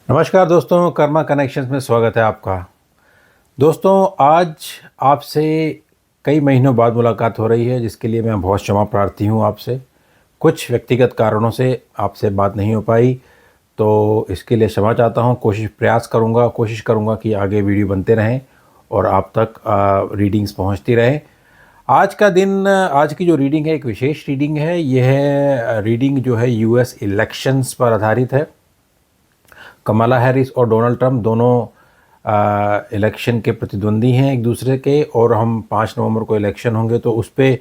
नमस्कार दोस्तों, कर्मा कनेक्शंस में स्वागत है आपका। दोस्तों, आज आपसे कई महीनों बाद मुलाकात हो रही है, जिसके लिए मैं बहुत क्षमा प्रार्थी हूँ आपसे। कुछ व्यक्तिगत कारणों से आपसे बात नहीं हो पाई, तो इसके लिए क्षमा चाहता हूँ। कोशिश करूँगा कि आगे वीडियो बनते रहें और आप तक रीडिंग्स पहुँचती रहें। आज की जो रीडिंग है, एक विशेष रीडिंग है। यह रीडिंग जो है यूएस इलेक्शंस पर आधारित है। कमला हैरिस और डोनाल्ड ट्रंप दोनों इलेक्शन के प्रतिद्वंदी हैं एक दूसरे के, और हम 5 नवंबर को इलेक्शन होंगे, तो उस पर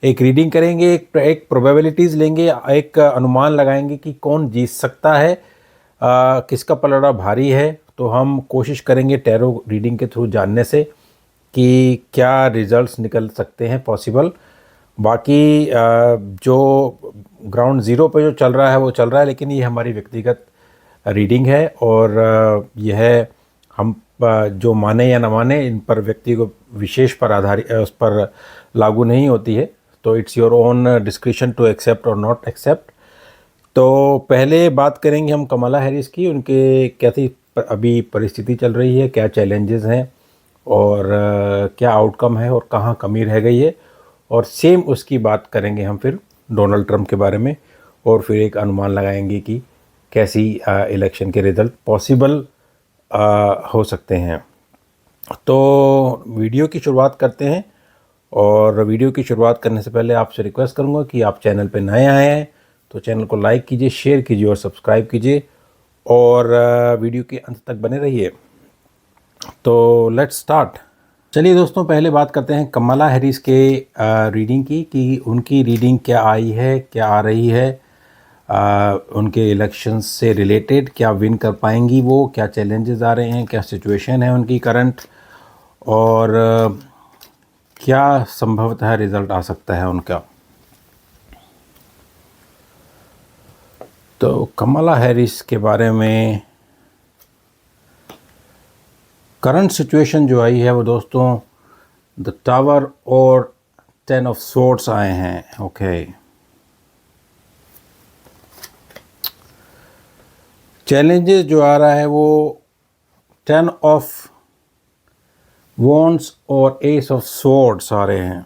एक रीडिंग करेंगे, एक प्रोबेबिलिटीज़ लेंगे, एक अनुमान लगाएंगे कि कौन जीत सकता है, किसका पलड़ा भारी है। तो हम कोशिश करेंगे टैरो रीडिंग के थ्रू जानने से कि क्या रिजल्ट्स निकल सकते हैं पॉसिबल। बाकी जो ग्राउंड ज़ीरो पे जो चल रहा है वो चल रहा है, लेकिन ये हमारी व्यक्तिगत रीडिंग है, और यह हम जो माने या ना माने, इन पर व्यक्ति को विशेष पर आधारित उस पर लागू नहीं होती है। तो it's your own description to accept और नॉट एक्सेप्ट। तो पहले बात करेंगे हम कमला हैरिस की। उनके कैसी अभी परिस्थिति चल रही है, क्या चैलेंजेस हैं, और क्या आउटकम है, और कहाँ कमी रह गई है। और सेम उसकी बात करेंगे हम फिर डोनाल्ड ट्रंप के बारे में, और फिर एक अनुमान लगाएंगे कि कैसी इलेक्शन के रिज़ल्ट पॉसिबल हो सकते हैं। तो वीडियो की शुरुआत करते हैं, और वीडियो की शुरुआत करने से पहले आपसे रिक्वेस्ट करूंगा कि आप चैनल पर नए आए हैं तो चैनल को लाइक कीजिए, शेयर कीजिए और सब्सक्राइब कीजिए, और वीडियो के अंत तक बने रहिए। तो लेट्स स्टार्ट। चलिए दोस्तों, पहले बात करते हैं कमला हैरिस के रीडिंग की, कि उनकी रीडिंग क्या आई है, क्या आ रही है। उनके इलेक्शंस से रिलेटेड क्या विन कर पाएंगी वो, क्या चैलेंजेस आ रहे हैं, क्या सिचुएशन है उनकी करंट, और क्या संभवतः रिज़ल्ट आ सकता है उनका। तो कमला हैरिस के बारे में करंट सिचुएशन जो आई है वो दोस्तों, द टावर और 10 ऑफ सोर्ड्स आए हैं। ओके, चैलेंजेस जो आ रहा है वो 10 ऑफ वॉन्ड्स और एस ऑफ सोर्ड्स आ रहे हैं।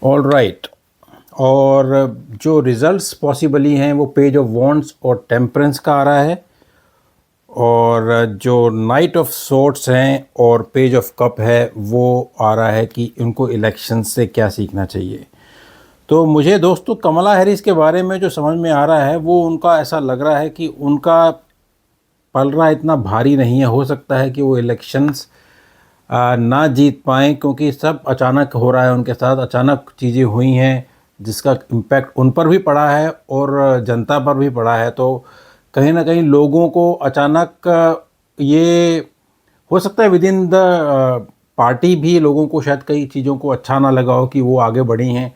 ऑल राइट, और जो रिजल्ट्स पॉसिबली हैं वो पेज ऑफ वॉन्ड्स और टेम्परेंस का आ रहा है, और जो नाइट ऑफ सोर्ड्स हैं और पेज ऑफ कप है वो आ रहा है कि उनको इलेक्शन से क्या सीखना चाहिए। तो मुझे दोस्तों कमला हैरिस के बारे में जो समझ में आ रहा है वो, उनका ऐसा लग रहा है कि उनका पलड़ा इतना भारी नहीं है। हो सकता है कि वो इलेक्शंस ना जीत पाएँ, क्योंकि सब अचानक हो रहा है उनके साथ, अचानक चीज़ें हुई हैं जिसका इम्पैक्ट उन पर भी पड़ा है और जनता पर भी पड़ा है। तो कहीं ना कहीं लोगों को अचानक ये हो सकता है विद इन द पार्टी भी लोगों को शायद कई चीज़ों को अच्छा ना लगा हो कि वो आगे बढ़ी हैं,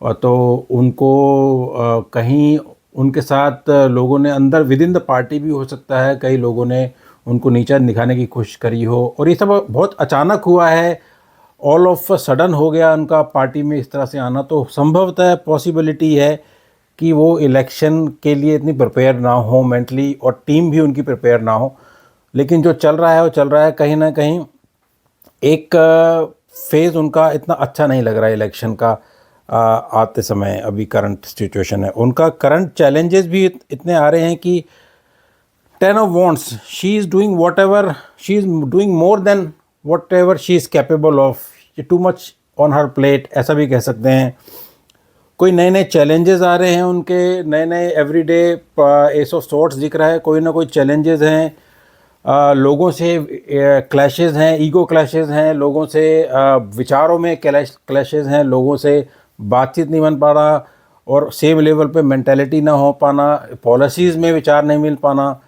और तो उनको कहीं उनके साथ लोगों ने अंदर विद इन द पार्टी भी हो सकता है कई लोगों ने उनको नीचा दिखाने की कोशिश करी हो, और ये सब बहुत अचानक हुआ है, ऑल ऑफ सडन हो गया उनका पार्टी में इस तरह से आना। तो संभवतः पॉसिबिलिटी है कि वो इलेक्शन के लिए इतनी प्रिपेयर ना हो मेंटली, और टीम भी उनकी प्रिपेयर ना हो। लेकिन जो चल रहा है वो चल रहा है। कहीं ना कहीं एक फेज़ उनका इतना अच्छा नहीं लग रहा है इलेक्शन का आते समय। अभी करंट सिचुएशन है उनका, करंट चैलेंजेस भी इतने आ रहे हैं कि 10 of wands, she is doing whatever, she is doing more than whatever she is capable of, too much on her plate ऐसा भी कह सकते हैं। कोई नए नए चैलेंजेस आ रहे हैं उनके, नए नए एवरीडे एस ऑफ सॉर्ट्स दिख रहा है, कोई ना कोई चैलेंजेस हैं। लोगों से क्लैशेस हैं, ईगो क्लैशेस हैं, लोगों से विचारों में क्लैशेस हैं, लोगों से बातचीत नहीं बन पा रहा, और सेम लेवल पे मेंटेलिटी ना हो पाना, पॉलिसीज़ में विचार नहीं मिल पाना।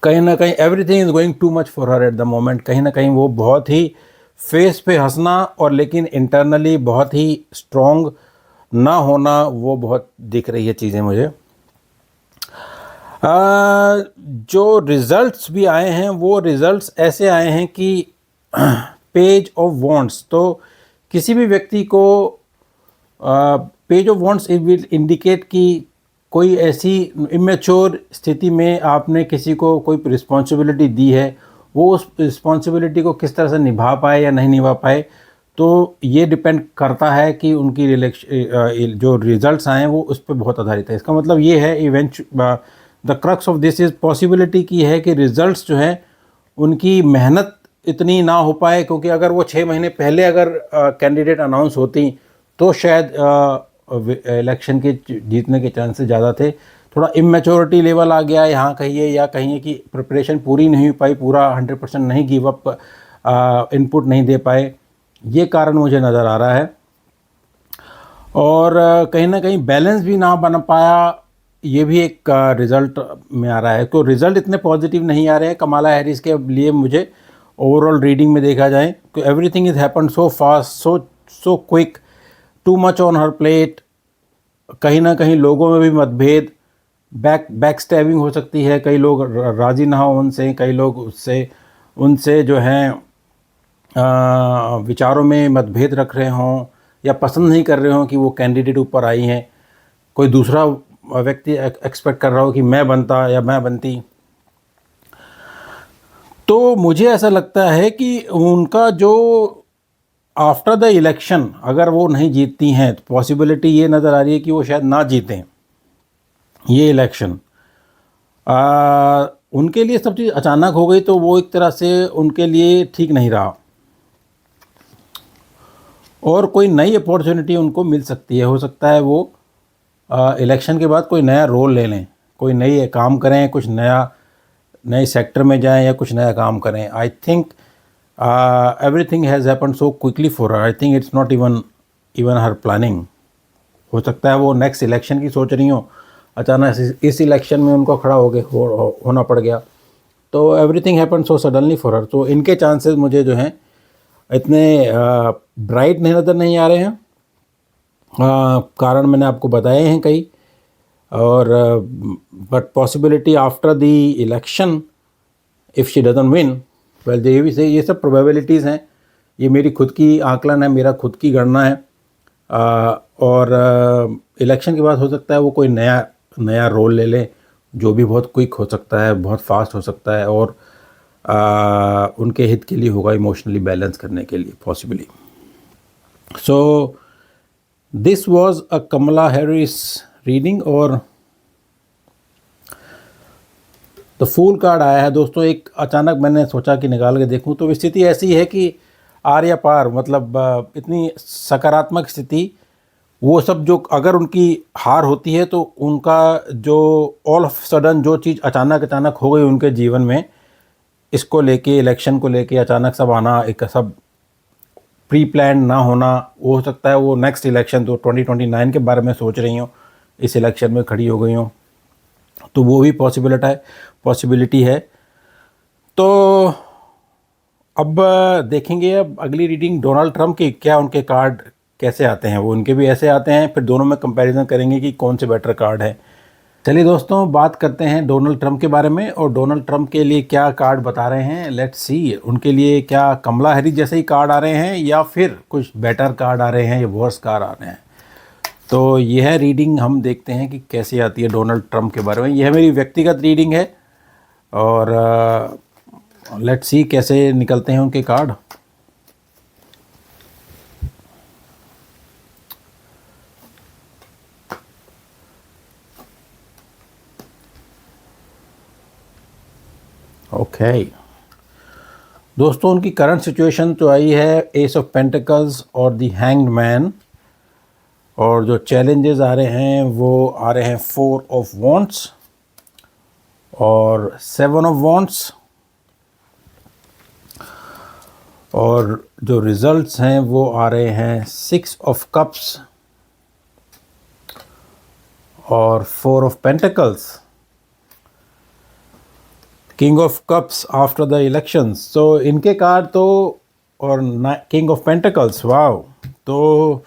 कहीं ना कहीं everything is going too much for her at the moment. कहीं ना कहीं वो बहुत ही फेस पे हंसना, और लेकिन इंटरनली बहुत ही स्ट्रॉन्ग ना होना, वो बहुत दिख रही है चीज़ें मुझे। जो रिज़ल्ट्स भी आए हैं वो रिज़ल्ट्स ऐसे आए हैं कि पेज ऑफ वॉन्ट्स। तो किसी भी व्यक्ति को page of wants will indicate कि कोई ऐसी इमेच्योर स्थिति में आपने किसी को कोई रिस्पॉन्सिबिलिटी दी है, वो उस रिस्पॉन्सिबिलिटी को किस तरह से निभा पाए या नहीं निभा पाए। तो ये डिपेंड करता है कि उनकी जो रिजल्ट्स आए हैं वो उस पर बहुत आधारित है। इसका मतलब ये है the crux of this is possibility की है कि रिजल्ट्स जो हैं उनकी मेहनत इतनी ना हो पाए, क्योंकि अगर वो 6 महीने पहले अगर कैंडिडेट अनाउंस होती तो शायद इलेक्शन के जीतने के चांसेस ज़्यादा थे। थोड़ा इमेच्योरिटी लेवल आ गया यहाँ कहिए, या कहिए कि प्रिपरेशन पूरी नहीं हो पाई, पूरा 100% नहीं गिव अप इनपुट नहीं दे पाए, ये कारण मुझे नज़र आ रहा है। और कहीं ना कहीं बैलेंस भी ना बन पाया, ये भी एक रिज़ल्ट में आ रहा है। तो रिज़ल्ट इतने पॉजिटिव नहीं आ रहे हैं कमाला हैरिस के लिए मुझे ओवरऑल रीडिंग में देखा जाए तो। Everything is happen so fast, so quick, too much on her plate. कहीं ना कहीं लोगों में भी मतभेद, बैक स्टैबिंग हो सकती है, कई लोग राज़ी ना हो उनसे, कई लोग उनसे जो हैं विचारों में मतभेद रख रहे हों या पसंद नहीं कर रहे हों कि वो कैंडिडेट ऊपर आई हैं। कोई दूसरा व्यक्ति एक्सपेक्ट कर रहा हो कि मैं बनता या मैं बनती। तो मुझे ऐसा लगता है कि उनका जो आफ्टर द इलेक्शन अगर वो नहीं जीतती हैं तो पॉसिबिलिटी ये नज़र आ रही है कि वो शायद ना जीतें ये इलेक्शन। उनके लिए सब चीज़ अचानक हो गई तो वो एक तरह से उनके लिए ठीक नहीं रहा, और कोई नई अपॉर्चुनिटी उनको मिल सकती है। हो सकता है वो इलेक्शन के बाद कोई नया रोल ले लें, कोई नई काम करें, कुछ नए सेक्टर में जाएं या कुछ नया काम करें। I think everything has happen so quickly for her. I think it's not even her planning. हो सकता है वो नेक्स्ट इलेक्शन की सोच रही हो, अचानक इस इलेक्शन में उनको खड़ा होना पड़ गया। तो everything happen so suddenly for her. तो इनके चांसेस मुझे जो हैं इतने ब्राइट नज़र नहीं आ रहे हैं। कारण मैंने आपको बताए हैं कई, और but possibility after the election if she doesn't win, well ये भी सही, ये सब प्रोबेबिलिटीज़ हैं। ये मेरी खुद की आकलन है, मेरा खुद की गणना है। और इलेक्शन के बाद हो सकता है वो कोई नया रोल ले लें, जो भी बहुत क्विक हो सकता है, बहुत फास्ट हो सकता है, और उनके हित के लिए होगा, इमोशनली बैलेंस करने के लिए possibly. So this was a Kamala Harris reading. और द फूल कार्ड आया है दोस्तों। एक अचानक मैंने सोचा कि निकाल के देखूं तो स्थिति ऐसी है कि आर या पार, मतलब इतनी सकारात्मक स्थिति। वो सब जो अगर उनकी हार होती है तो उनका जो ऑल ऑफ सडन जो चीज़ अचानक हो गई उनके जीवन में, इसको लेके, इलेक्शन को लेके अचानक सब आना, एक सब प्री प्लान ना होना, वो हो सकता है वो नेक्स्ट इलेक्शन तो 2029 के बारे में सोच रही हो, इस इलेक्शन में खड़ी हो गई हो, तो वो भी पॉसिबिलिटी है। तो अब देखेंगे अब अगली रीडिंग डोनाल्ड ट्रंप की, क्या उनके कार्ड कैसे आते हैं। वो उनके भी ऐसे आते हैं, फिर दोनों में कंपैरिजन करेंगे कि कौन से बेटर कार्ड है। चलिए दोस्तों, बात करते हैं डोनाल्ड ट्रंप के बारे में, और डोनाल्ड ट्रंप के लिए क्या कार्ड बता रहे हैं। लेट्स सी, उनके लिए क्या कमला हैरिस जैसे ही कार्ड आ रहे हैं या फिर कुछ बेटर कार्ड आ रहे हैं या वर्स कार्ड आ रहे हैं। तो यह रीडिंग हम देखते हैं कि कैसे आती है डोनाल्ड ट्रंप के बारे में। यह मेरी व्यक्तिगत रीडिंग है, और लेट्स सी कैसे निकलते हैं उनके कार्ड। ओके दोस्तों, उनकी करंट सिचुएशन तो आई है एस ऑफ पेंटिकल्स और द हैंग्ड मैन, और जो चैलेंजेस आ रहे हैं वो आ रहे हैं 4 ऑफ वॉन्ट्स और 7 ऑफ वॉन्ट्स, और जो रिजल्ट्स हैं वो आ रहे हैं 6 ऑफ कप्स और 4 of pentacles, king of cups after the elections. तो इनके कार्ड तो, और किंग ऑफ पेंटिकल्स, वाव। तो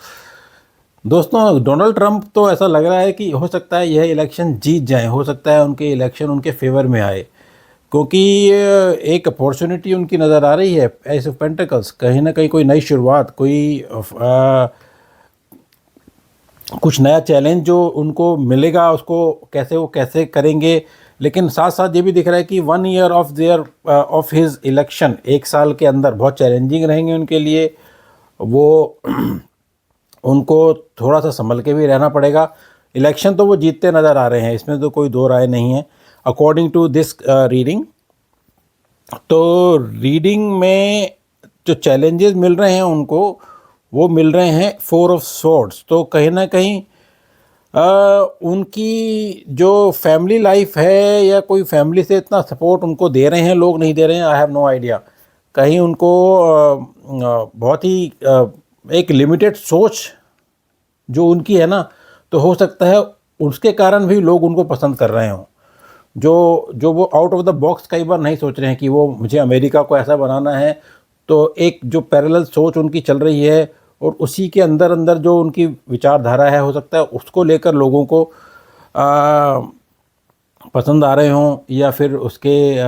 दोस्तों, डोनाल्ड ट्रंप तो ऐसा लग रहा है कि हो सकता है यह इलेक्शन जीत जाए, हो सकता है उनके इलेक्शन उनके फेवर में आए, क्योंकि एक अपॉर्चुनिटी उनकी नज़र आ रही है, एस ऑफ पेंटिकल्स, कहीं ना कहीं कोई नई शुरुआत, कोई कुछ नया चैलेंज जो उनको मिलेगा, उसको वो कैसे करेंगे। लेकिन साथ साथ ये भी दिख रहा है कि 1 ईयर ऑफ हिज इलेक्शन, 1 साल के अंदर बहुत चैलेंजिंग रहेंगे उनके लिए। वो उनको थोड़ा सा संभल के भी रहना पड़ेगा। इलेक्शन तो वो जीतते नज़र आ रहे हैं, इसमें तो कोई दो राय नहीं है अकॉर्डिंग टू दिस रीडिंग। तो रीडिंग में जो चैलेंजेस मिल रहे हैं उनको, वो मिल रहे हैं 4 ऑफ स्वॉर्ड्स। तो कहीं ना कहीं उनकी जो फैमिली लाइफ है, या कोई फैमिली से इतना सपोर्ट उनको दे रहे हैं लोग, नहीं दे रहे हैं, आई हैव नो आइडिया। कहीं उनको बहुत ही एक लिमिटेड सोच जो उनकी है ना, तो हो सकता है उसके कारण भी लोग उनको पसंद कर रहे हों। जो वो आउट ऑफ द बॉक्स कई बार नहीं सोच रहे हैं कि वो मुझे अमेरिका को ऐसा बनाना है। तो एक जो पैरेलल सोच उनकी चल रही है, और उसी के अंदर अंदर जो उनकी विचारधारा है, हो सकता है उसको लेकर लोगों को पसंद आ रहे हों, या फिर उसके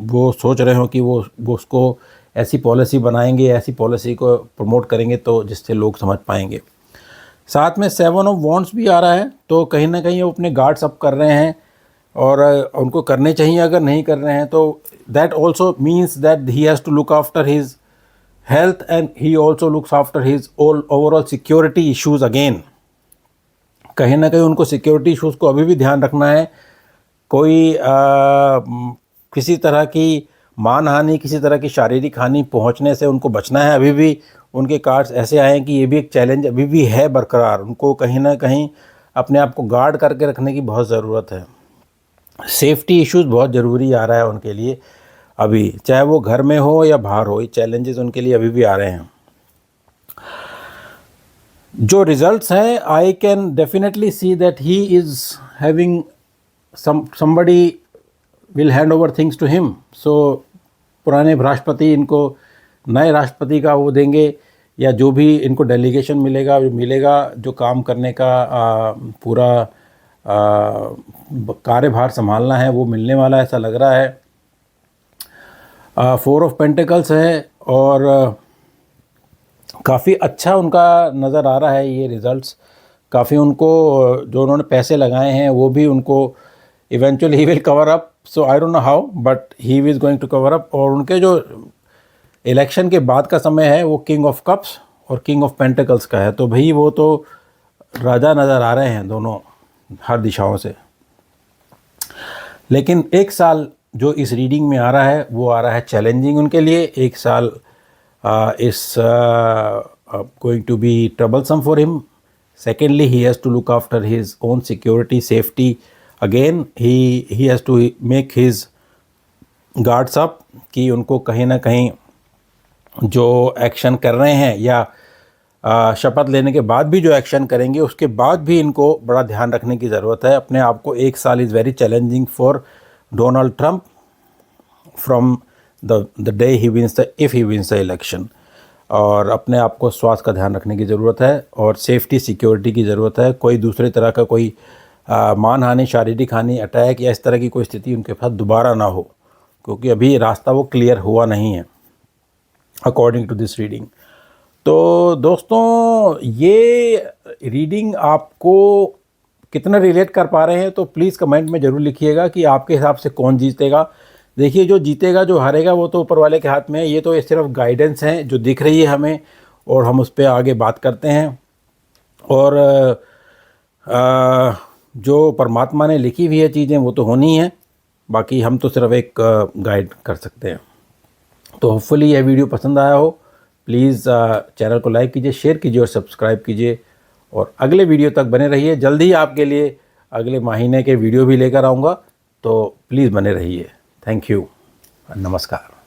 वो सोच रहे हों कि वो उसको ऐसी पॉलिसी बनाएंगे, ऐसी पॉलिसी को प्रमोट करेंगे तो जिससे लोग समझ पाएंगे। साथ में 7 ऑफ वॉन्ड्स भी आ रहा है, तो कहीं ना कहीं वो अपने गार्ड्स अप कर रहे हैं, और उनको करने चाहिए। अगर नहीं कर रहे हैं तो that also means that he has to look after his health, and he also looks after his overall security issues again. कहीं ना कहीं उनको सिक्योरिटी इश्यूज़ को अभी भी ध्यान रखना है। कोई किसी तरह की मानहानि, किसी तरह की शारीरिक हानि पहुंचने से उनको बचना है। अभी भी उनके कार्ड्स ऐसे आए हैं कि ये भी एक चैलेंज अभी भी है बरकरार। उनको कहीं ना कहीं अपने आप को गार्ड करके रखने की बहुत ज़रूरत है। सेफ्टी इश्यूज़ बहुत ज़रूरी आ रहा है उनके लिए अभी, चाहे वो घर में हो या बाहर हो, ये चैलेंजेस उनके लिए अभी भी आ रहे हैं। जो रिजल्ट्स हैं, I can definitely see that he is having somebody will hand over things to him। सो पुराने राष्ट्रपति इनको नए राष्ट्रपति का वो देंगे, या जो भी इनको डेलीगेशन मिलेगा जो काम करने का पूरा कार्यभार संभालना है, वो मिलने वाला है, ऐसा लग रहा है। 4 ऑफ पेंटिकल्स है, और काफ़ी अच्छा उनका नज़र आ रहा है ये रिज़ल्ट्स। काफ़ी उनको जो उन्होंने पैसे लगाए हैं वो भी उनको eventually he will cover up. So I don't know how, but he is going to cover up. और उनके जो इलेक्शन के बाद का समय है वो किंग ऑफ कप्स और किंग ऑफ पेंटिकल्स का है। तो भाई वो तो राजा नज़र आ रहे हैं दोनों, हर दिशाओं से। लेकिन 1 साल जो इस रीडिंग में आ रहा है, वो आ रहा है चैलेंजिंग उनके लिए। 1 साल is going to be troublesome for him. Secondly, he has to look after his own security, safety. Again, he has to make his guards up कि उनको कहीं ना कहीं जो एक्शन कर रहे हैं, या शपथ लेने के बाद भी जो एक्शन करेंगे, उसके बाद भी इनको बड़ा ध्यान रखने की ज़रूरत है अपने आप को। 1 साल is very challenging for Donald Trump from the day he wins if he wins the election. और अपने आप को स्वास्थ्य का ध्यान रखने की ज़रूरत है, और सेफ्टी सिक्योरिटी की ज़रूरत है। कोई दूसरे तरह का कोई मानहानि, शारीरिक हानि, अटैक या इस तरह की कोई स्थिति उनके साथ दोबारा ना हो, क्योंकि अभी रास्ता वो क्लियर हुआ नहीं है अकॉर्डिंग टू दिस रीडिंग। तो दोस्तों, ये रीडिंग आपको कितना रिलेट कर पा रहे हैं तो प्लीज़ कमेंट में ज़रूर लिखिएगा कि आपके हिसाब से कौन जीतेगा। देखिए, जो जीतेगा जो हारेगा वो तो ऊपर वाले के हाथ में है। ये तो सिर्फ गाइडेंस है जो दिख रही है हमें, और हम उस पर आगे बात करते हैं। और जो परमात्मा ने लिखी हुई है चीज़ें वो तो होनी है, बाकी हम तो सिर्फ एक गाइड कर सकते हैं। तो होपफुली यह वीडियो पसंद आया हो। प्लीज़ चैनल को लाइक कीजिए, शेयर कीजिए और सब्सक्राइब कीजिए, और अगले वीडियो तक बने रहिए। जल्दी ही आपके लिए अगले महीने के वीडियो भी लेकर आऊँगा, तो प्लीज़ बने रहिए। थैंक यू, नमस्कार।